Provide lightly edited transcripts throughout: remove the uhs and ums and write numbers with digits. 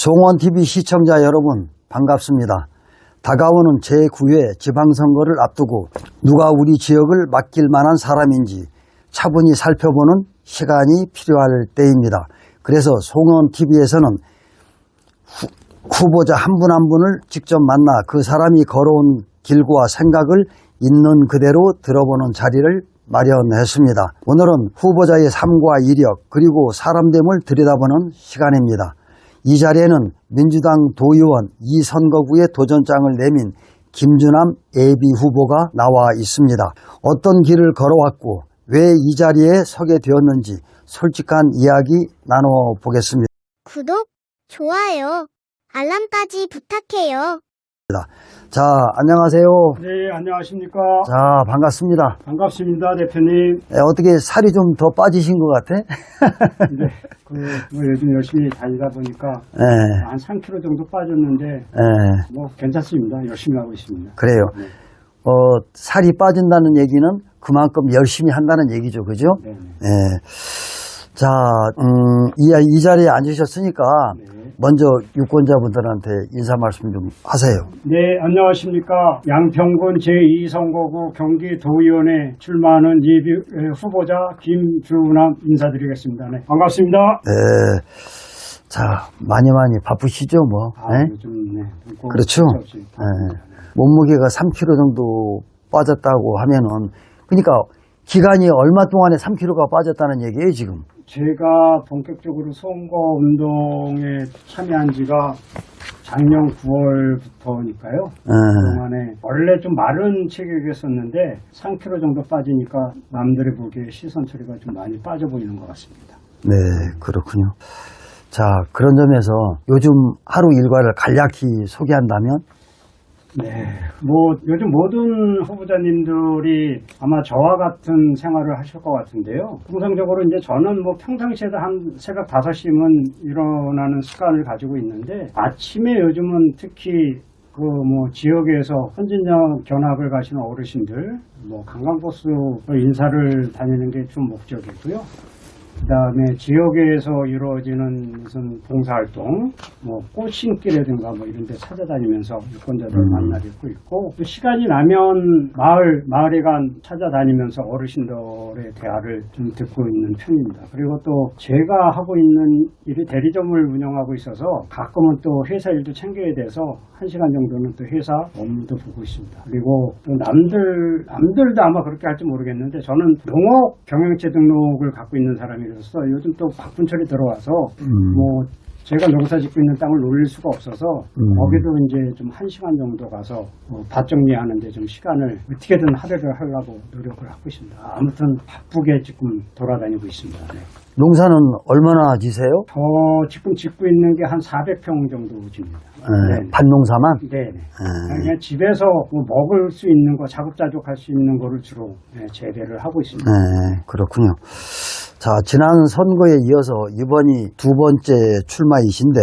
송원TV 시청자 여러분 반갑습니다. 다가오는 제9회 지방선거를 앞두고 누가 우리 지역을 맡길 만한 사람인지 차분히 살펴보는 시간이 필요할 때입니다. 그래서 송원TV에서는 후보자 한 분 한 분을 직접 만나 그 사람이 걸어온 길과 생각을 있는 그대로 들어보는 자리를 마련했습니다. 오늘은 후보자의 삶과 이력 그리고 사람됨을 들여다보는 시간입니다. 이 자리에는 민주당 도의원 이 선거구에 도전장을 내민 김주남 예비 후보가 나와 있습니다. 어떤 길을 걸어왔고 왜 이 자리에 서게 되었는지 솔직한 이야기 나눠보겠습니다. 구독, 좋아요, 알람까지 부탁해요. 자, 안녕하세요. 네, 안녕하십니까. 자, 반갑습니다. 반갑습니다, 대표님. 어떻게 살이 좀 더 빠지신 것 같아? 네, 요즘 열심히 다니다 보니까 네. 한 3kg 정도 빠졌는데, 네. 뭐 괜찮습니다. 열심히 하고 있습니다. 그래요. 네. 살이 빠진다는 얘기는 그만큼 열심히 한다는 얘기죠. 그죠? 네. 네. 자, 이 자리에 앉으셨으니까 네. 먼저 유권자분들한테 인사 말씀 좀 하세요. 네, 안녕하십니까. 양평군 제2선거구 경기도의원에 출마하는 예비 후보자 김주남 인사드리겠습니다. 네, 반갑습니다. 네. 자, 많이 바쁘시죠, 뭐. 네? 요즘, 네. 그렇죠. 네. 몸무게가 3kg 정도 빠졌다고 하면은, 그러니까 기간이 얼마 동안에 3kg가 빠졌다는 얘기예요, 지금. 제가 본격적으로 선거운동에 참여한 지가 작년 9월부터니까요. 그동안에 원래 좀 마른 체격이었었는데 3kg 정도 빠지니까 남들이 보기에 시선 처리가 좀 많이 빠져 보이는 것 같습니다. 네, 그렇군요. 자, 그런 점에서 요즘 하루 일과를 간략히 소개한다면? 네, 뭐 요즘 모든 후보자님들이 아마 저와 같은 생활을 하실 것 같은데요. 통상적으로 이제 저는 뭐 평상시에도 한 새벽 5시면 일어나는 습관을 가지고 있는데 아침에 요즘은 특히 그 뭐 지역에서 헌진역 견학을 가시는 어르신들, 뭐 관광버스 인사를 다니는 게 좀 목적이고요. 그다음에 지역에서 이루어지는 무슨 봉사활동, 뭐 꽃심기라든가 뭐 이런 데 찾아다니면서 유권자들을 만나뵙고 있고, 또 시간이 나면 마을에 찾아다니면서 어르신들의 대화를 좀 듣고 있는 편입니다. 그리고 또 제가 하고 있는 일이 대리점을 운영하고 있어서 가끔은 또 회사 일도 챙겨야 돼서 1시간 정도는 또 회사 업무도 보고 있습니다. 그리고 또 남들도 아마 그렇게 할지 모르겠는데 저는 농업 경영체 등록을 갖고 있는 사람이라서 요즘 또 바쁜철이 들어와서 뭐 제가 농사 짓고 있는 땅을 놀릴 수가 없어서 거기도 이제 좀 1시간 정도 가서 밭 정리하는데 좀 시간을 어떻게든 할애를 하려고 노력을 하고 있습니다. 아무튼 바쁘게 지금 돌아다니고 있습니다. 네. 농사는 얼마나 지세요? 저 지금 짓고 있는 게 한 400평 정도 집니다. 네. 밭농사만? 네. 그냥 집에서 뭐 먹을 수 있는 거, 자급자족할 수 있는 거를 주로 재배를 하고 있습니다. 네, 그렇군요. 자, 지난 선거에 이어서 이번이 두 번째 출마이신데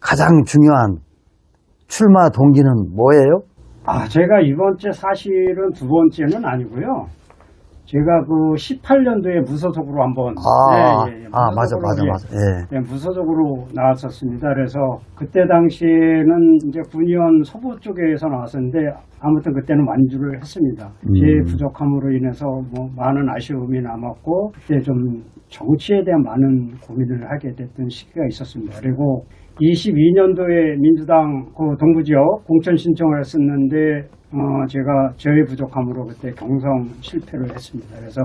가장 중요한 출마 동기는 뭐예요? 제가 이번 주 사실은 두 번째는 아니고요. 제가 그 18년도에 무소속으로 한번 맞아. 예, 무소속으로 나왔었습니다. 그래서 그때 당시에는 이제 군의원 서부 쪽에서 나왔었는데 아무튼 그때는 완주를 했습니다. 제 부족함으로 인해서 뭐 많은 아쉬움이 남았고 그때 좀 정치에 대한 많은 고민을 하게 됐던 시기가 있었습니다. 그리고 22년도에 민주당 그 동부지역 공천 신청을 했었는데 제가 저의 부족함으로 그때 경선 실패를 했습니다. 그래서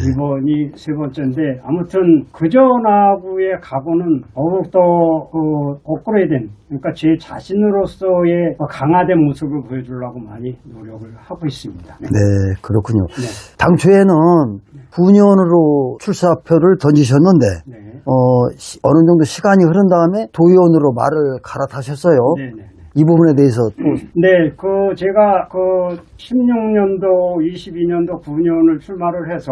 이번이 세 번째인데 아무튼 그전하고의 각오는 더욱더 업그레이드 된, 그러니까 제 자신으로서의 강화된 모습을 보여주려고 많이 노력을 하고 있습니다. 네, 그렇군요. 네. 당초에는 군의원으로 출사표를 던지셨는데 어느 정도 시간이 흐른 다음에 도의원으로 말을 갈아타셨어요. 네네. 이 부분에 대해서 또. 네, 제가 16년도, 22년도 군의원을 출마를 해서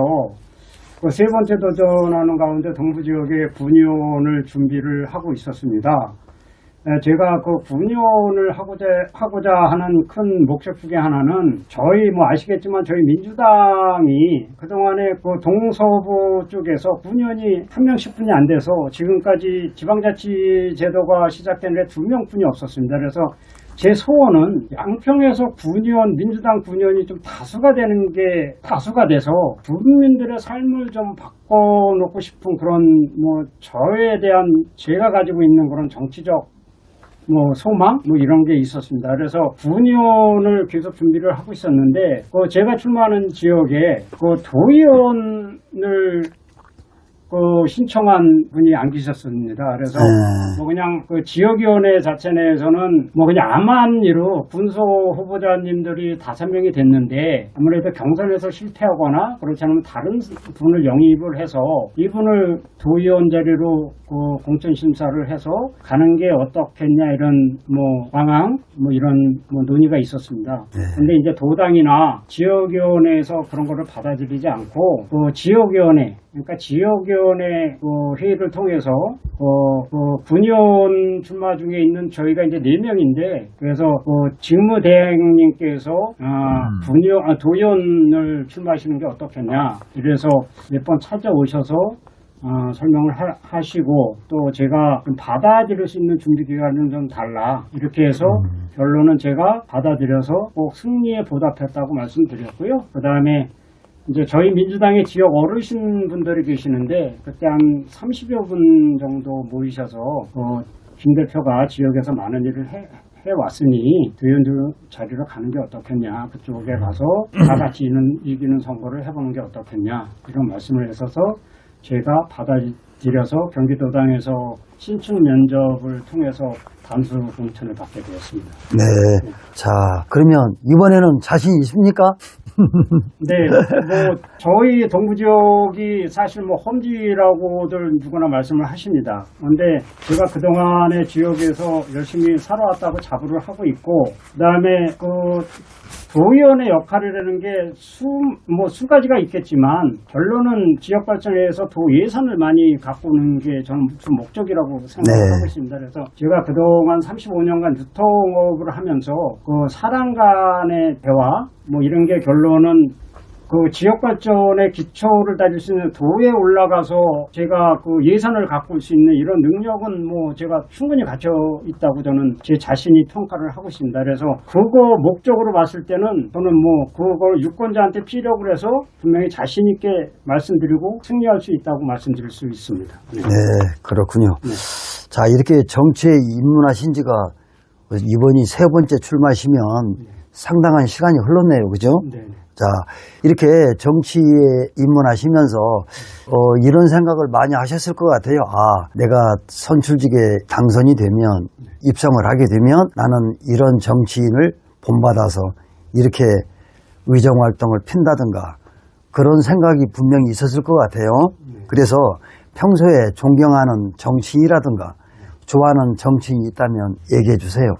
세 번째 도전하는 가운데 동부 지역에 군의원을 준비를 하고 있었습니다. 제가 그 군의원을 하고자 하는 큰 목적 중에 하나는 저희 뭐 아시겠지만 저희 민주당이 그동안에 그 동서부 쪽에서 군의원이 한 명씩뿐이 안 돼서 지금까지 지방자치 제도가 시작된 후에 2명뿐이 없었습니다. 그래서 제 소원은 양평에서 군의원, 민주당 군의원이 좀 다수가 돼서 국민들의 삶을 좀 바꿔놓고 싶은 그런 뭐 저에 대한 제가 가지고 있는 그런 정치적 뭐 소망 뭐 이런 게 있었습니다. 그래서 군의원을 계속 준비를 하고 있었는데 제가 출마하는 지역에 도의원을 신청한 분이 안 계셨습니다. 그래서 뭐 그냥 그 지역위원회 자체 내에서는 뭐 그냥 암암리로 군소 후보자님들이 5명이 됐는데 아무래도 경선에서 실패하거나 그렇지 않으면 다른 분을 영입을 해서 이분을 도의원 자리로 공천 심사를 해서 가는 게 어떻겠냐 이런 뭐 방향 뭐 이런 뭐 논의가 있었습니다. 근데 이제 도당이나 지역위원회에서 그런 거를 받아들이지 않고 지역위원회 그러니까 지역위원회 회의를 통해서 군의원 출마 중에 있는 저희가 이제 4명인데 그래서 직무대행님께서 도의원을 출마하시는 게 어떻겠냐 이래서 몇 번 찾아오셔서 설명을 하시고 또 제가 받아들일 수 있는 준비 기간은 좀 달라 이렇게 해서 결론은 제가 받아들여서 꼭 승리에 보답했다고 말씀드렸고요. 그 다음에 이제 저희 민주당의 지역 어르신 분들이 계시는데 그때 한 30여 분 정도 모이셔서 김 대표가 지역에서 많은 일을 해왔으니 도의원 자리로 가는 게 어떻겠냐 그쪽에 가서 다 같이 이기는 선거를 해보는 게 어떻겠냐 이런 말씀을 했어서 제가 받아들여서 경기도당에서 신청 면접을 통해서 단수 공천을 받게 되었습니다. 네. 자, 그러면 이번에는 자신 있습니까? 네, 뭐 저희 동부 지역이 사실 뭐 험지라고들 누구나 말씀을 하십니다. 그런데 제가 그동안의 지역에서 열심히 살아왔다고 자부를 하고 있고, 그다음에 도의원의 역할이라는 게 수 가지가 있겠지만 결론은 지역 발전에서 도 예산을 많이 갖고 오는 게 저는 주 목적이라고 생각하고 있습니다. 그래서 제가 그동안 35년간 유통업을 하면서 사람 간의 대화 뭐 이런 게 결론은 지역 발전의 기초를 다질 수 있는 도에 올라가서 제가 예산을 갖고 올 수 있는 이런 능력은 뭐 제가 충분히 갖춰 있다고 저는 제 자신이 평가를 하고 있습니다. 그래서 그거 목적으로 봤을 때는 저는 뭐 그걸 유권자한테 피력을 해서 분명히 자신 있게 말씀드리고 승리할 수 있다고 말씀드릴 수 있습니다. 네, 그렇군요. 네. 자, 이렇게 정치에 입문하신 지가 이번이 3번째 출마시면 상당한 시간이 흘렀네요. 그죠? 네. 자, 이렇게 정치에 입문하시면서 이런 생각을 많이 하셨을 것 같아요. 내가 선출직에 당선이 되면 입성을 하게 되면 나는 이런 정치인을 본받아서 이렇게 의정활동을 핀다든가 그런 생각이 분명히 있었을 것 같아요. 그래서 평소에 존경하는 정치인이라든가 좋아하는 정치인이 있다면 얘기해 주세요.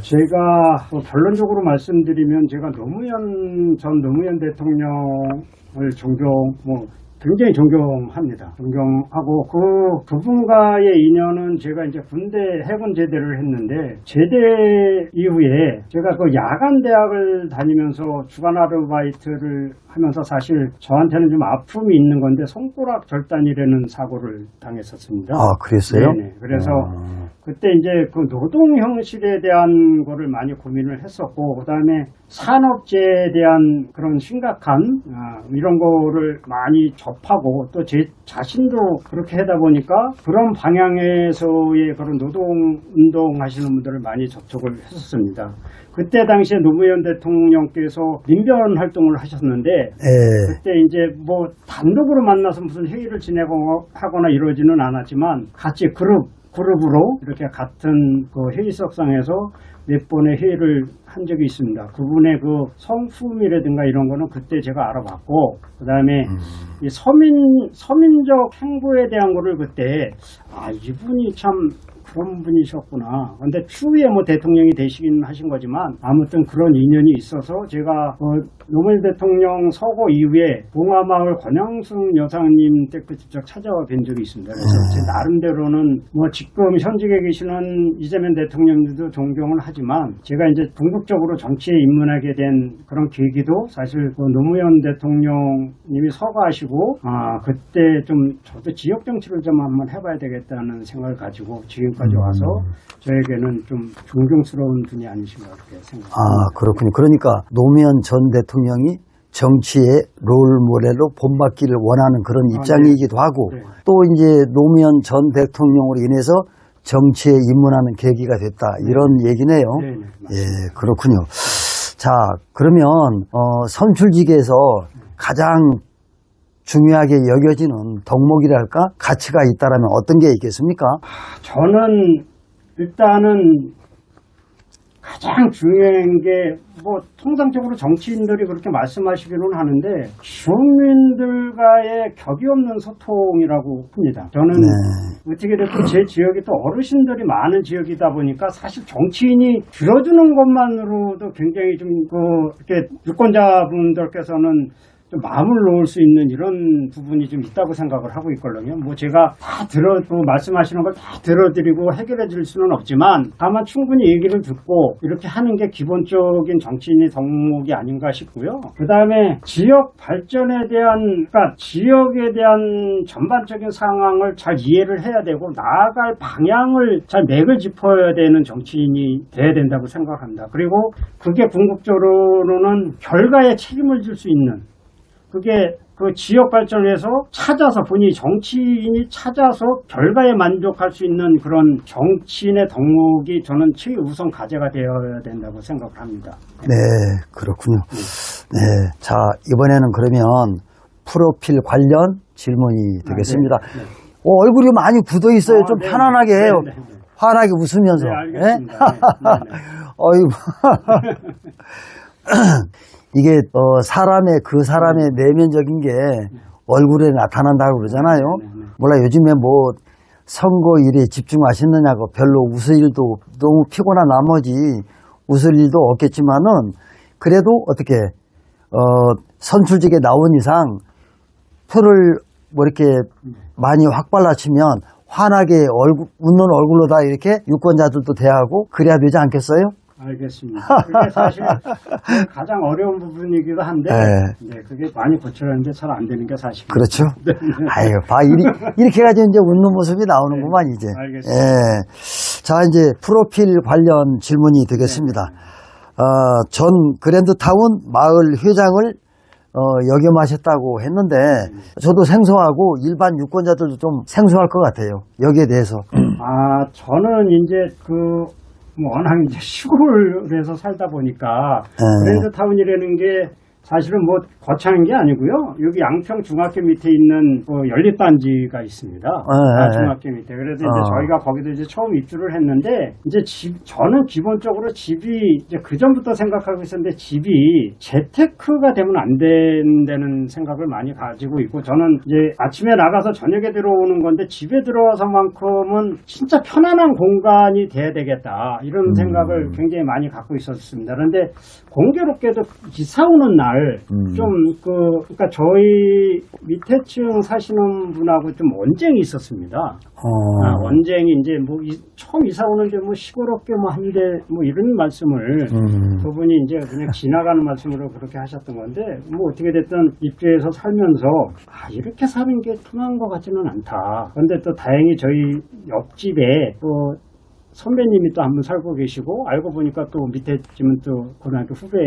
제가 결론적으로 말씀드리면 제가 전 노무현 대통령을 굉장히 존경합니다. 존경하고 그분과의 인연은 제가 이제 해군 제대를 했는데 제대 이후에 제가 야간 대학을 다니면서 주간 아르바이트를 하면서 사실 저한테는 좀 아픔이 있는 건데 손가락 절단이라는 사고를 당했었습니다. 그랬어요? 네네. 그래서 그때 이제 노동 형식에 대한 거를 많이 고민을 했었고, 그 다음에 산업재해에 대한 그런 심각한, 이런 거를 많이 접하고, 또 제 자신도 그렇게 하다 보니까 그런 방향에서의 그런 노동운동 하시는 분들을 많이 접촉을 했었습니다. 그때 당시에 노무현 대통령께서 민변 활동을 하셨는데, 그때 이제 단독으로 만나서 무슨 회의를 진행하거나 이러지는 않았지만, 같이 그룹으로 이렇게 같은 회의석상에서 몇 번의 회의를 한 적이 있습니다. 그분의 그 성품이라든가 이런 거는 그때 제가 알아봤고, 그 다음에 이 서민적 행보에 대한 거를 그때, 이분이 참 그런 분이셨구나. 근데 추후에 뭐 대통령이 되시긴 하신 거지만 아무튼 그런 인연이 있어서 제가 노무현 대통령 서거 이후에 봉화마을 권양승 여사님 댁 직접 찾아와 뵌 적이 있습니다. 그래서 제 나름대로는 뭐 지금 현직에 계시는 이재명 대통령님도 존경을 하지만 제가 이제 궁극적으로 정치에 입문하게 된 그런 계기도 사실 노무현 대통령님이 서거하시고 그때 좀 저도 지역 정치를 좀 한번 해봐야 되겠다는 생각을 가지고 지금까지 와서 저에게는 좀 존경스러운 분이 아니신가 그렇게 생각합니다. 그렇군요. 그러니까 노무현 전 대통령이 정치의 롤모델로 본받기를 원하는 그런 입장이기도 하고 네. 또 이제 노무현 전 대통령으로 인해서 정치에 입문하는 계기가 됐다. 이런 얘기네요. 네, 예, 그렇군요. 자, 그러면 선출직에서 가장 중요하게 여겨지는 덕목이랄까 가치가 있다라면 어떤 게 있겠습니까? 저는 일단은 가장 중요한 게 뭐 통상적으로 정치인들이 그렇게 말씀하시기는 하는데 주민들과의 격이 없는 소통이라고 합니다. 저는 어떻게 됐든 제 지역이 또 어르신들이 많은 지역이다 보니까 사실 정치인이 들어주는 것만으로도 굉장히 좀 이렇게 유권자분들께서는 좀 마음을 놓을 수 있는 이런 부분이 좀 있다고 생각을 하고 있거든요. 뭐 제가 다 말씀하시는 걸 다 들어드리고 해결해 줄 수는 없지만 다만 충분히 얘기를 듣고 이렇게 하는 게 기본적인 정치인의 덕목이 아닌가 싶고요. 그 다음에 지역 발전에 대한, 그러니까 지역에 대한 전반적인 상황을 잘 이해를 해야 되고 나아갈 방향을 잘 맥을 짚어야 되는 정치인이 돼야 된다고 생각합니다. 그리고 그게 궁극적으로는 결과에 책임을 질 수 있는 그게 그 지역 발전에서 찾아서 본인이 정치인이 찾아서 결과에 만족할 수 있는 그런 정치인의 덕목이 저는 최우선 과제가 되어야 된다고 생각을 합니다. 네, 그렇군요. 네, 자, 이번에는 그러면 프로필 관련 질문이 되겠습니다. 네. 얼굴이 많이 굳어 있어요. 좀 네, 편안하게 해요. 네. 환하게 웃으면서. 네, 알겠습니다. 어이구. 이게 사람의 그 사람의 내면적인 게 얼굴에 나타난다고 그러잖아요. 몰라 요즘에 뭐 선거일에 집중하시느냐고 별로 웃을 일도 너무 피곤한 나머지 웃을 일도 없겠지만은 그래도 어떻게 선출직에 나온 이상 표를 뭐 이렇게 많이 확 발라치면 환하게 웃는 얼굴로 다 이렇게 유권자들도 대하고 그래야 되지 않겠어요? 알겠습니다. 그게 사실 가장 어려운 부분이기도 한데, 네, 그게 많이 고쳐야하는데 잘 안 되는 게 사실입니다. 그렇죠. 네. 아유, 이렇게 해가지고 이제 웃는 모습이 나오는구만, 네, 이제. 알겠습니다. 예. 자, 이제 프로필 관련 질문이 되겠습니다. 전 그랜드타운 마을 회장을 역임하셨다고 했는데, 저도 생소하고 일반 유권자들도 좀 생소할 것 같아요. 여기에 대해서. 저는 이제 워낙 이제 시골에서 살다 보니까 그랜드타운이라는 게 사실은 뭐 거창한 게 아니고요. 여기 양평 중학교 밑에 있는 연립단지가 있습니다. 중학교 밑에. 그래서 이제 저희가 거기도 이제 처음 입주를 했는데 이제 저는 기본적으로 집이 이제 그 전부터 생각하고 있었는데 집이 재테크가 되면 안 된다는 생각을 많이 가지고 있고 저는 이제 아침에 나가서 저녁에 들어오는 건데 집에 들어와서만큼은 진짜 편안한 공간이 돼야 되겠다 이런 생각을 굉장히 많이 갖고 있었습니다. 그런데 공교롭게도 이사 오는 날 그러니까 저희 밑에 층 사시는 분하고 좀 언쟁이 있었습니다. 언쟁이 이제 처음 이사 오는데 시끄럽게 한데 이런 말씀을 그분이 이제 그냥 지나가는 말씀으로 그렇게 하셨던 건데 어떻게 됐든 입주해서 살면서 이렇게 사는 게 편한 것 같지는 않다. 그런데 또 다행히 저희 옆집에 선배님이 또 한 분 살고 계시고 알고 보니까 또 밑에 집은 또 고등학교 후배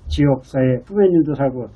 지역사회 후배님도 살고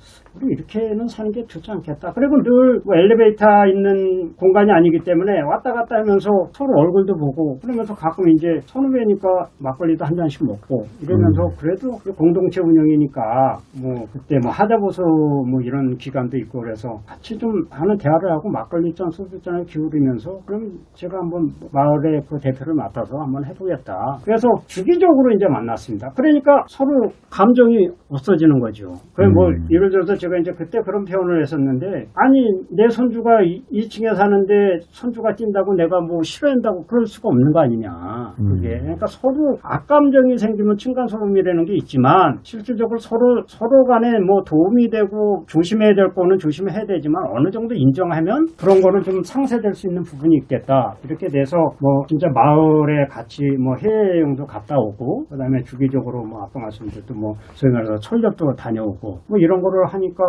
우리 이렇게는 사는 게 좋지 않겠다. 그리고 늘 뭐 엘리베이터 있는 공간이 아니기 때문에 왔다 갔다 하면서 서로 얼굴도 보고 그러면서 가끔 이제 선후배니까 막걸리도 한 잔씩 먹고 이러면서 그래도 공동체 운영이니까 뭐 그때 뭐 하다보서 뭐 이런 기간도 있고 그래서 같이 좀 하는 대화를 하고 막걸리 잔 소주잔을 기울이면서 그럼 제가 한번 마을의 그 대표를 맡아서 한번 해보겠다. 그래서 주기적으로 이제 만났습니다. 그러니까 서로 감정이 없어지는 거죠. 그래 뭐 예를 들어서 제가 이제 그때 그런 표현을 했었는데 아니 내 손주가 2층에 사는데 손주가 뛴다고 내가 뭐 싫어한다고 그럴 수가 없는 거 아니냐. 그게 그러니까 서로 악감정이 생기면 층간소음이라는 게 있지만 실질적으로 서로 간에 뭐 도움이 되고 조심해야 될 거는 조심해야 되지만 어느 정도 인정하면 그런 거는 좀 상쇄될 수 있는 부분이 있겠다. 이렇게 돼서 뭐 진짜 마을에 같이 뭐 해외여행도 갔다 오고 그다음에 주기적으로 뭐 아까 말씀드렸도 뭐 소위 말해서 철렵도 다녀오고 뭐 이런 거를 하니까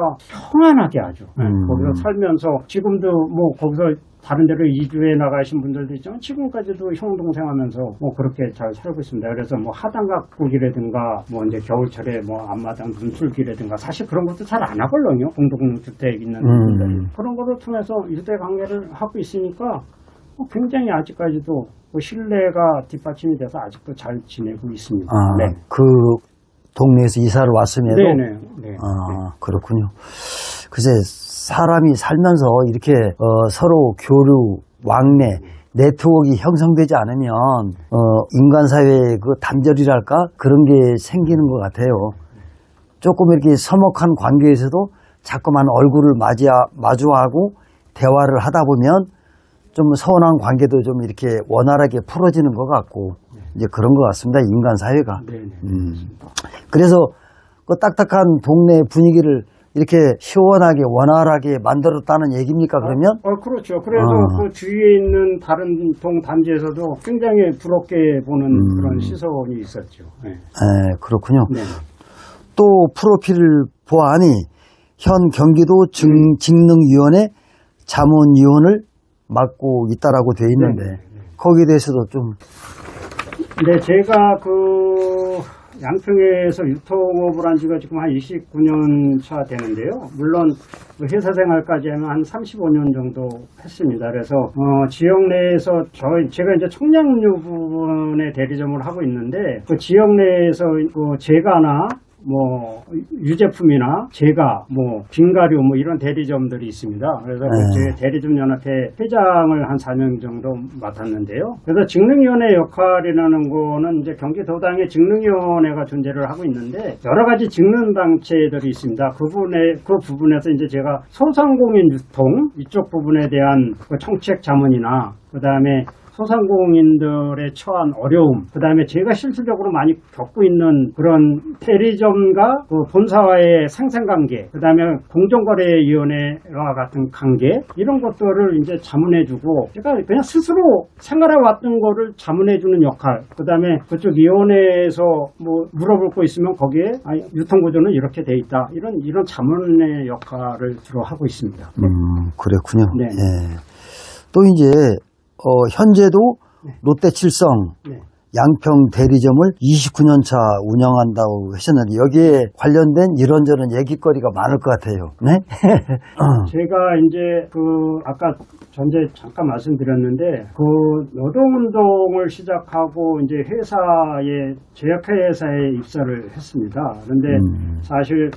평안하게 아주 거기서 살면서 지금도 뭐 거기서 다른 데로 이주해 나가신 분들도 있지만 지금까지도 형 동생 하면서 뭐 그렇게 잘 살고 있습니다. 그래서 뭐 하단각국이라든가 뭐 이제 겨울철에 뭐 앞마당 분출기라든가 사실 그런 것도 잘 안 하거든요. 공동주택 있는 분들이 그런 거를 통해서 유대 관계를 하고 있으니까 굉장히 아직까지도 뭐 신뢰가 뒷받침이 돼서 아직도 잘 지내고 있습니다. 네. 그 동네에서 이사를 왔음에도 네. 그렇군요. 글쎄 사람이 살면서 이렇게 서로 교류, 왕래, 네트워크가 형성되지 않으면 인간 사회의 그 단절이랄까 그런 게 생기는 것 같아요. 조금 이렇게 서먹한 관계에서도 자꾸만 얼굴을 마주하고 대화를 하다 보면 좀 서운한 관계도 좀 이렇게 원활하게 풀어지는 것 같고 이제 그런 것 같습니다. 인간 사회가. 그래서 그 딱딱한 동네 분위기를 이렇게 시원하게 원활하게 만들었다는 얘기입니까 그러면? 그렇죠. 그래서 그 주위에 있는 다른 동 단지에서도 굉장히 부럽게 보는 그런 시선이 있었죠. 네. 그렇군요. 네. 또 프로필을 보아하니 현 경기도 직능위원회 자문위원을 맡고 있다라고 되어 있는데 거기에 대해서도 좀. 네, 제가 그 양평에서 유통업을 한 지가 지금 한 29년 차 되는데요. 물론 회사 생활까지 하면 한 35년 정도 했습니다. 그래서 지역 내에서 제가 이제 청량음료 부분에 대리점을 하고 있는데 그 지역 내에서 그 제가나 뭐 유제품이나 제가 뭐 빙가류 뭐 이런 대리점들이 있습니다. 그래서 그 대리점 연합회 회장을 한 4년 정도 맡았는데요. 그래서 직능위원회 역할이라는 거는 이제 경기도당의 직능위원회가 존재를 하고 있는데 여러 가지 직능단체들이 있습니다. 그 부분에서 이제 제가 소상공인 유통 이쪽 부분에 대한 그 정책 자문이나 그 다음에 소상공인들의 처한 어려움, 그 다음에 제가 실질적으로 많이 겪고 있는 그런 대리점과 그 본사와의 생생관계, 그 다음에 공정거래위원회와 같은 관계, 이런 것들을 이제 자문해주고, 제가 그냥 스스로 생활해왔던 거를 자문해주는 역할, 그 다음에 그쪽 위원회에서 뭐 물어볼 거 있으면 거기에 유통구조는 이렇게 돼 있다. 이런 자문의 역할을 주로 하고 있습니다. 그렇군요. 네. 예. 또 이제, 현재도 롯데칠성 양평 대리점을 29년 차 운영한다고 하셨는데 여기에 관련된 이런저런 얘기거리가 많을 것 같아요. 네? 제가 이제 아까 전에 잠깐 말씀드렸는데 그 노동운동을 시작하고 이제 제약회사에 입사를 했습니다. 그런데 사실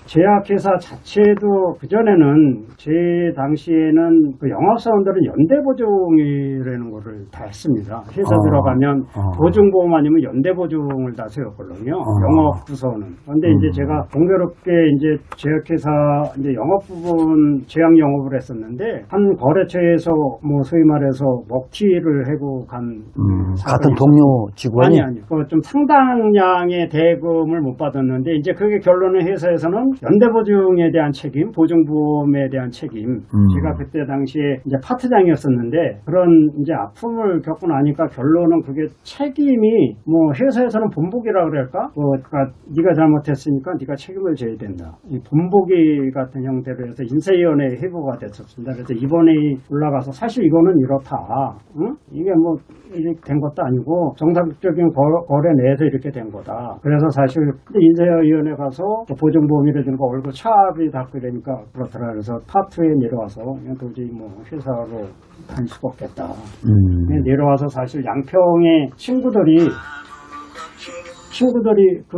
제약회사 자체도 그전에는 제 당시에는 그 영업사원들은 연대보증이라는 거를 다 했습니다. 회사 들어가면 보증보험 아니면 연대보증을 다 세웠거든요. 영업부서는. 그런데 이제 제가 공교롭게 이제 제약회사 이제 영업부분 제약 영업을 했었는데 한 거래처에서 뭐 소위 말해서 먹튀를 하고 간 같은 동료 직원이? 아니. 좀 상당량의 대금을 못 받았는데 이제 그게 결론은 회사에서는 연대보증에 대한 책임, 보증보험에 대한 책임. 제가 그때 당시에 이제 파트장이었었는데 그런 이제 아픔을 겪고 나니까 결론은 그게 책임이 뭐 회사에서는 본보기라 그럴까? 그러니까 네가 잘못했으니까 네가 책임을 져야 된다. 이 본보기 같은 형태로 해서 인사위원회 회부가 됐었습니다. 그래서 이번에 올라가서 사실 이거는 이렇다. 응? 이게 뭐 이렇게 된 것도 아니고 정상적인 거래 내에서 이렇게 된 거다. 그래서 사실 인사위원회 가서 보증보험이라든가 되는 거 얼굴 차압이 닿고 이러니까 그렇더라. 그래서 파트에 내려와서 그냥 도저히 뭐 회사로 다닐 수가 없겠다. 그냥 내려와서 사실 양평에 친구들이 그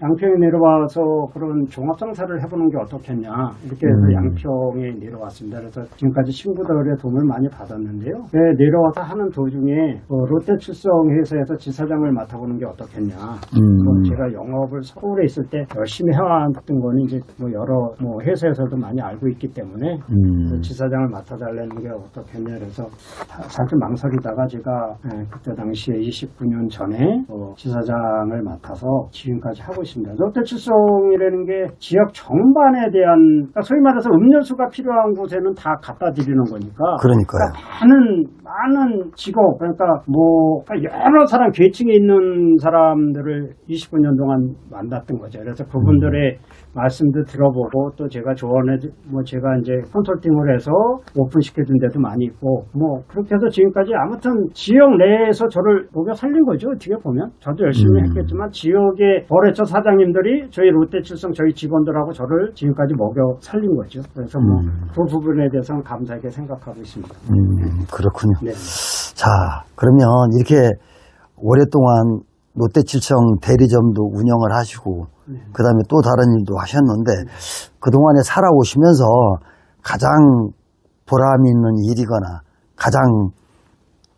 양평에 내려와서 그런 종합상사를 해보는 게 어떻겠냐 이렇게 해서 양평에 내려왔습니다. 그래서 지금까지 친구들의 도움을 많이 받았는데요. 내려와서 하는 도중에 롯데칠성회사에서 지사장을 맡아보는 게 어떻겠냐. 제가 영업을 서울에 있을 때 열심히 해왔던 거는 이제 뭐 여러 뭐 회사에서도 많이 알고 있기 때문에 지사장을 맡아달라는 게 어떻겠냐. 그래서 살짝 망설이다가 제가 그때 당시에 29년 전에 지사장을 맡아서 지금까지 하고 있습니다. 롯데칠성이라는 게 지역 전반에 대한, 그러니까 소위 말해서 음료수가 필요한 곳에는 다 갖다 드리는 거니까. 그러니까요. 그러니까 많은 직업, 그러니까 뭐 여러 사람 계층에 있는 사람들을 29년 동안 만났던 거죠. 그래서 그분들의 말씀도 들어보고 또 제가 조언해, 뭐 제가 이제 컨설팅을 해서 오픈시켜준 데도 많이 있고, 뭐 그렇게 해서 지금까지 아무튼 지역 내에서 저를 먹여 살린 거죠. 어떻게 보면 저도 열심히 했겠지만 지역의 거래처 사장님들이 저희 롯데칠성 저희 직원들하고 저를 지금까지 먹여 살린 거죠. 그래서 뭐 그 부분에 대해서는 감사하게 생각하고 있습니다. 그렇군요. 네. 자, 그러면 이렇게 오랫동안 롯데칠성 대리점도 운영을 하시고 그 다음에 또 다른 일도 하셨는데 그동안에 살아오시면서 가장 보람 있는 일이거나 가장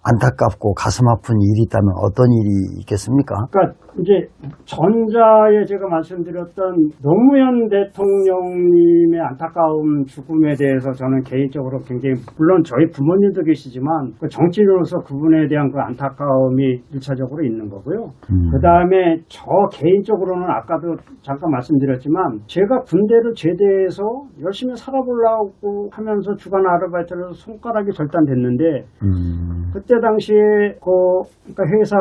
안타깝고 가슴 아픈 일이 있다면 어떤 일이 있겠습니까? 그러니까 이제 전자에 제가 말씀드렸던 노무현 대통령님의 안타까운 죽음에 대해서 저는 개인적으로 굉장히, 물론 저희 부모님도 계시지만 그 정치인으로서 그분에 대한 그 안타까움이 1차적으로 있는 거고요. 그 다음에 저 개인적으로는 아까도 잠깐 말씀드렸지만 제가 군대를 제대해서 열심히 살아보려고 하면서 주간 아르바이트를 손가락이 절단됐는데 그때 당시에 그러니까 회사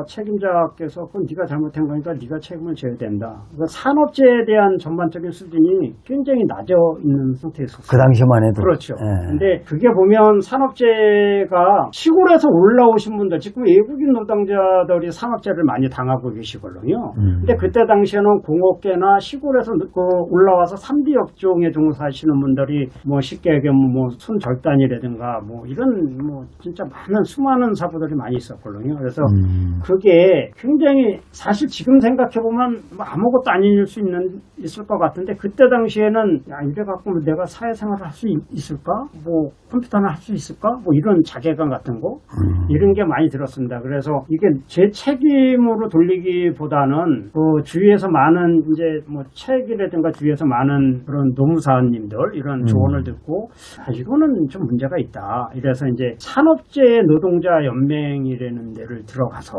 책임자께서 그건 네가 잘못한 거니까 네가 책임을 져야 된다. 그러니까 산업재해에 대한 전반적인 수준이 굉장히 낮아 있는 상태였었어요. 그 당시만 해도. 그렇죠. 예. 근데 그게 보면 산업재해가 시골에서 올라오신 분들, 지금 외국인 노동자들이 산업재해를 많이 당하고 계시거든요. 근데 그때 당시에는 공업계나 시골에서 올라와서 3D 업종에 종사하시는 분들이 뭐 쉽게 얘기하면 뭐 손절단이라든가 뭐 이런 뭐 진짜 많은 수많은 사고들이 많이 있었거든요. 그래서 그게 굉장히 사실 지금 생각해보면 뭐 아무것도 아닐 수 있을 것 같은데 그때 당시에는 야, 이래 갖고 내가 사회생활을 할 수 있을까? 뭐 컴퓨터는 할 수 있을까? 뭐 이런 자괴감 같은 거 이런 게 많이 들었습니다. 그래서 이게 제 책임으로 돌리기보다는 그 주위에서 많은 이제 뭐 책이라든가 주위에서 많은 그런 노무사님들 이런 조언을 듣고 이거는 좀 문제가 있다. 이래서 이제 산업재해 노동자 연맹이라는 데를 들어가서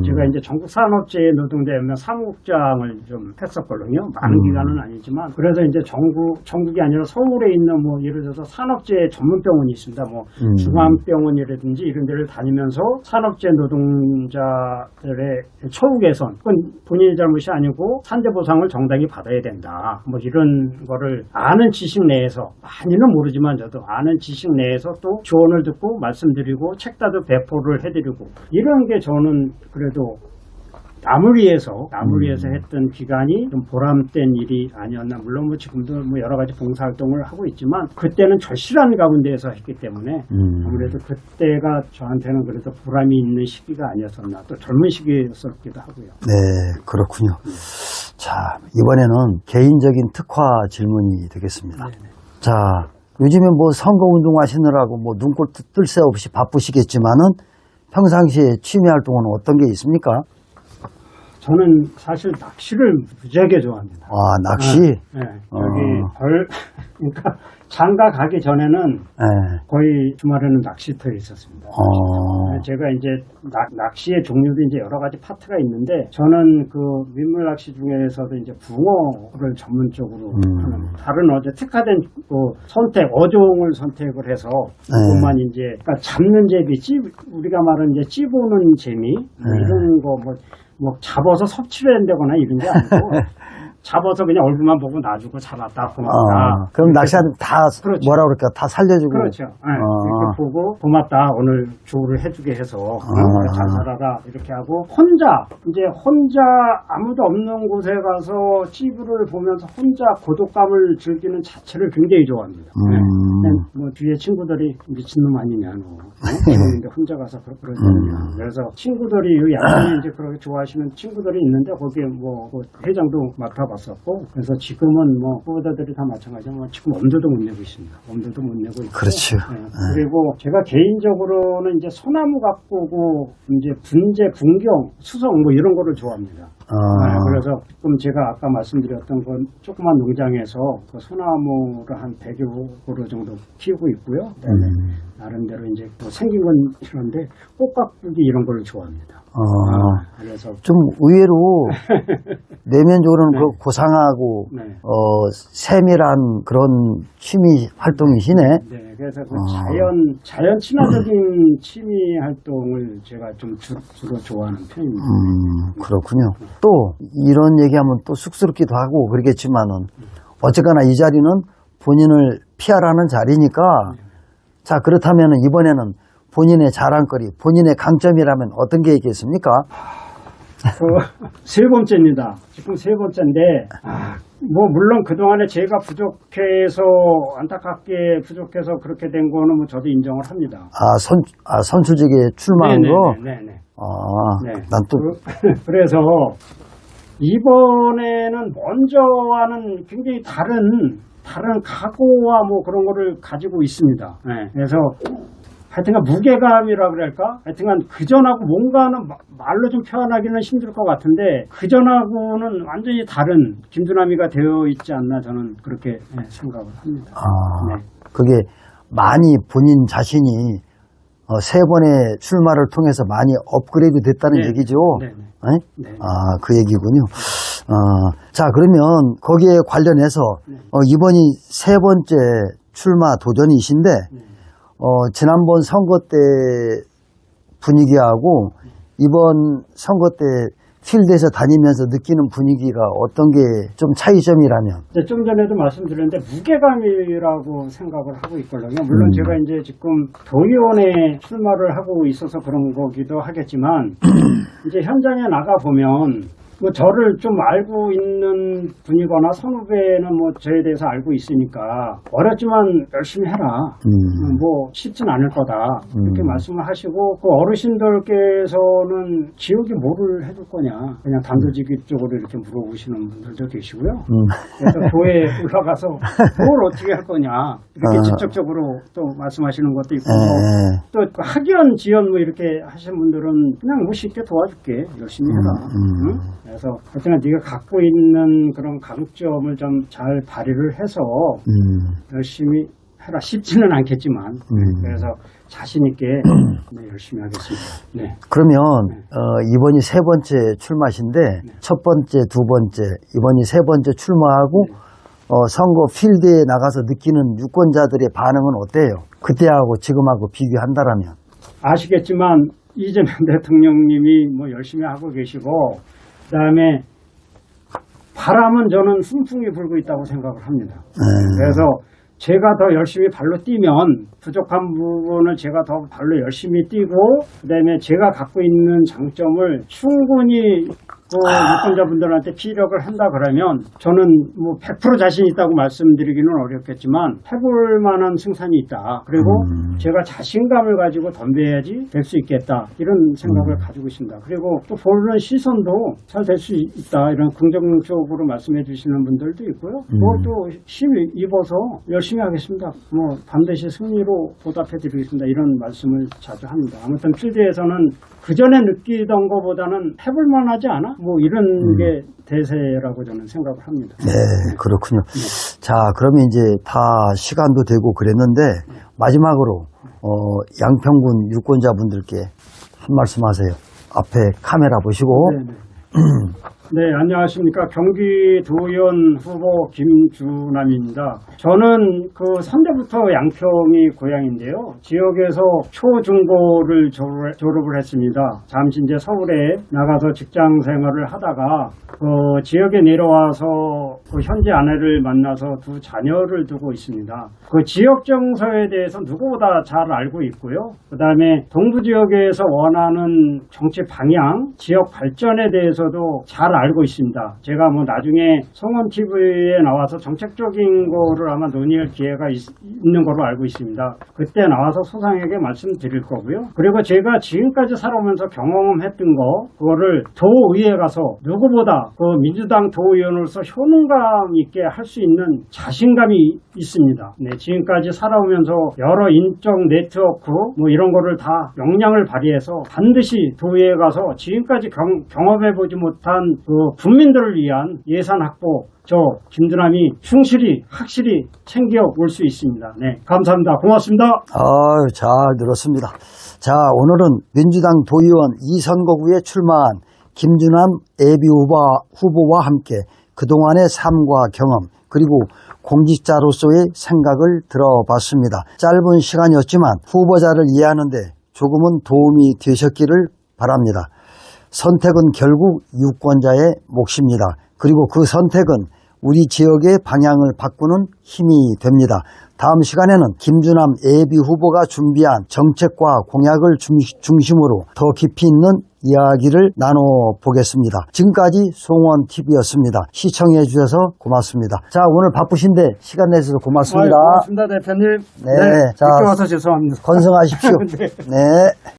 제가 이제 전국 산업재해 노동자 연맹 사무국장을 좀 했었거든요. 많은 기간은 아니지만 그래서 이제 전국이 아니라 서울에 있는 뭐 예를 들어서 산업재해 전문병원이 있습니다. 뭐 중앙병원이라든지 이런 데를 다니면서 산업재해 노동자들의 처우 개선, 그건 본인의 잘못이 아니고 산재 보상을 정당히 받아야 된다. 뭐 이런 거를 아는 지식 내에서 많이는 모르지만 저도 아는 지식 내에서 또 조언을 듣고 말씀드리고 책다도 배포를 해드리고 이런 게 저는 그래도 남을 위해서 했던 기간이 좀 보람된 일이 아니었나. 물론 뭐 지금도 뭐 여러 가지 봉사활동을 하고 있지만 그때는 절실한 가운데에서 했기 때문에 아무래도 그때가 저한테는 그래도 보람이 있는 시기가 아니었었나. 또 젊은 시기였었기도 하고요. 네, 그렇군요. 자, 이번에는 개인적인 특화 질문이 되겠습니다. 네네. 자, 요즘에 뭐 선거운동 하시느라고 뭐 눈꼴 뜰 새 없이 바쁘시겠지만은 평상시에 취미 활동은 어떤 게 있습니까? 저는 사실 낚시를 무지하게 좋아합니다. 아, 낚시? 네. 그러니까 장가 가기 전에는 거의 주말에는 낚시터에 있었습니다. 제가 이제 낚시의 종류도 이제 여러 가지 파트가 있는데 저는 그 민물 낚시 중에서도 이제 붕어를 전문적으로 하는 다른 특화된 그 어종을 선택을 해서 그것만 이제 그러니까 잡는 재미, 우리가 말하는 이제 찌보는 재미 이런 거 뭐 잡아서 섭취를 한다거나 이런 게 아니고 잡아서 그냥 얼굴만 보고 놔주고 잡았다 고맙다. 그럼 낚시하는 다 그렇죠. 뭐라 그럴까? 다 살려주고. 그렇죠. 네, 이렇게 보고 고맙다. 오늘 조를 해주게 해서 잘 살아라 이렇게 하고 혼자 아무도 없는 곳에 가서 찌부를 보면서 혼자 고독감을 즐기는 자체를 굉장히 좋아합니다. 네. 뭐 뒤에 친구들이 미친놈 아니냐 너. 근데 혼자 가서 그러잖아요. 그래서 친구들이 이 야간에 이제 그렇게 좋아하시는 친구들이 있는데 거기에 뭐 회장도 맡아봤었고 그래서 지금은 뭐 후보자들이 다 마찬가지지만 뭐 지금 엄두도 못 내고 있습니다. 엄두도 못 내고 있고. 그렇죠. 네. 그리고 제가 개인적으로는 이제 소나무 가꾸고 이제 분재, 분경, 수성 뭐 이런 거를 좋아합니다. 네, 그래서 지금 제가 아까 말씀드렸던 건 조그만 농장에서 그 소나무를 한 100여 그루 정도 키우고 있고요. 그다음에 나름대로 이제 또 생긴 건 이런데 꽃 가꾸기 이런 걸 좋아합니다. 그래서 좀 의외로 내면적으로는 네. 그 고상하고 네. 세밀한 그런 취미 활동이시네. 네, 그래서 그 자연 친화적인 취미 활동을 제가 좀 주로 좋아하는 편입니다. 그렇군요. 또 이런 얘기하면 또 쑥스럽기도 하고 그러겠지만은 어쨌거나 이 자리는 본인을 피하라는 자리니까 자 그렇다면은 이번에는 본인의 자랑거리, 본인의 강점이라면 어떤 게 있겠습니까? 세 번째입니다. 지금 세 번째인데, 뭐, 물론 그동안에 제가 안타깝게 부족해서 그렇게 된 거는 뭐 저도 인정을 합니다. 선출직에 출마한 거? 네네. 네. 난 또. 그래서, 이번에는 먼저와는 굉장히 다른 각오와 뭐 그런 거를 가지고 있습니다. 네. 그래서, 하여튼간 무게감이라 그럴까? 하여튼간 그전하고 뭔가는 말로 좀 표현하기는 힘들 것 같은데 그전하고는 완전히 다른 김두남이가 되어 있지 않나 저는 그렇게 생각을 합니다. 네. 그게 많이 본인 자신이 세 번의 출마를 통해서 많이 업그레이드 됐다는 네. 얘기죠? 네. 네? 그 얘기군요. 자, 그러면 거기에 관련해서 이번이 세 번째 출마 도전이신데 지난번 선거 때 분위기하고 이번 선거 때 필드에서 다니면서 느끼는 분위기가 어떤 게 좀 차이점이라면? 좀 전에도 말씀드렸는데 무게감이라고 생각을 하고 있거든요. 물론 제가 이제 지금 도의원에 출마를 하고 있어서 그런 거기도 하겠지만 이제 현장에 나가 보면 뭐 저를 좀 알고 있는 분이거나 선후배는 뭐 저에 대해서 알고 있으니까 어렵지만 열심히 해라. 뭐 쉽진 않을 거다. 이렇게 말씀을 하시고 그 어르신들께서는 지역이 뭐를 해줄 거냐. 그냥 단도직입 쪽으로 이렇게 물어보시는 분들도 계시고요. 그래서 교회에 올라가서 뭘 어떻게 할 거냐. 이렇게 직접적으로 또 말씀하시는 것도 있고 또 학연 지연 뭐 이렇게 하시는 분들은 그냥 뭐 쉽게 도와줄게. 열심히 해라. 응? 그래서 하여튼 네가 갖고 있는 그런 강점을 좀 잘 발휘를 해서 열심히 해라. 쉽지는 않겠지만 그래서 자신 있게 열심히 하겠습니다. 네. 그러면 이번이 세 번째 출마신데 첫 번째, 두 번째, 이번이 세 번째 출마하고 선거 필드에 나가서 느끼는 유권자들의 반응은 어때요? 그때하고 지금하고 비교한다라면? 아시겠지만 이재명 대통령님이 뭐 열심히 하고 계시고 그다음에 바람은 저는 순풍이 불고 있다고 생각을 합니다. 그래서 제가 더 열심히 발로 뛰면 부족한 부분을 제가 더 발로 열심히 뛰고 그다음에 제가 갖고 있는 장점을 충분히 유권자분들한테 피력을 한다 그러면 저는 뭐 100% 자신 있다고 말씀드리기는 어렵겠지만 해볼 만한 승산이 있다. 그리고 제가 자신감을 가지고 덤벼야지 될 수 있겠다. 이런 생각을 가지고 있습니다. 그리고 또 보는 시선도 잘 될 수 있다. 이런 긍정적으로 말씀해 주시는 분들도 있고요. 그것도 힘을 입어서 열심히 하겠습니다. 뭐 반드시 승리로 보답해 드리겠습니다. 이런 말씀을 자주 합니다. 아무튼 필드에서는 그전에 느끼던 것보다는 해볼 만하지 않아? 뭐 이런 게 대세라고 저는 생각을 합니다. 네, 그렇군요. 자, 그러면 이제 다 시간도 되고 그랬는데 마지막으로 양평군 유권자분들께 한 말씀 하세요. 앞에 카메라 보시고. 네, 안녕하십니까. 경기도의원 후보 김주남입니다. 저는 그 선대부터 양평이 고향인데요. 지역에서 초중고를 졸업을 했습니다. 잠시 이제 서울에 나가서 직장 생활을 하다가 지역에 내려와서 그 현재 아내를 만나서 두 자녀를 두고 있습니다. 그 지역 정서에 대해서 누구보다 잘 알고 있고요. 그 다음에 동부 지역에서 원하는 정치 방향, 지역 발전에 대해서도 잘 알고 있습니다. 제가 뭐 나중에 성원TV에 나와서 정책적인 거를 아마 논의할 기회가 있는 거로 알고 있습니다. 그때 나와서 소상하게 말씀드릴 거고요. 그리고 제가 지금까지 살아오면서 경험했던 거, 그거를 도의회에 가서 누구보다 그 민주당 도의원으로서 효능감 있게 할 수 있는 자신감이 있습니다. 네, 지금까지 살아오면서 여러 인적 네트워크 뭐 이런 거를 다 역량을 발휘해서 반드시 도의회에 가서 지금까지 경험해보지 못한 그 국민들을 위한 예산 확보 저 김주남이 충실히 확실히 챙겨 올 수 있습니다. 네, 감사합니다. 고맙습니다. 아유, 잘 들었습니다. 자, 오늘은 민주당 도의원 2선거구에 출마한 김주남 예비 후보와 함께 그동안의 삶과 경험 그리고 공직자로서의 생각을 들어봤습니다. 짧은 시간이었지만 후보자를 이해하는 데 조금은 도움이 되셨기를 바랍니다. 선택은 결국 유권자의 몫입니다. 그리고 그 선택은 우리 지역의 방향을 바꾸는 힘이 됩니다. 다음 시간에는 김주남 예비 후보가 준비한 정책과 공약을 중심으로 더 깊이 있는 이야기를 나눠보겠습니다. 지금까지 송원TV였습니다. 시청해 주셔서 고맙습니다. 자, 오늘 바쁘신데 시간 내주셔서 고맙습니다. 고맙습니다, 대표님. 네, 자, 늦게 와서 죄송합니다. 건승하십시오. 네. 네.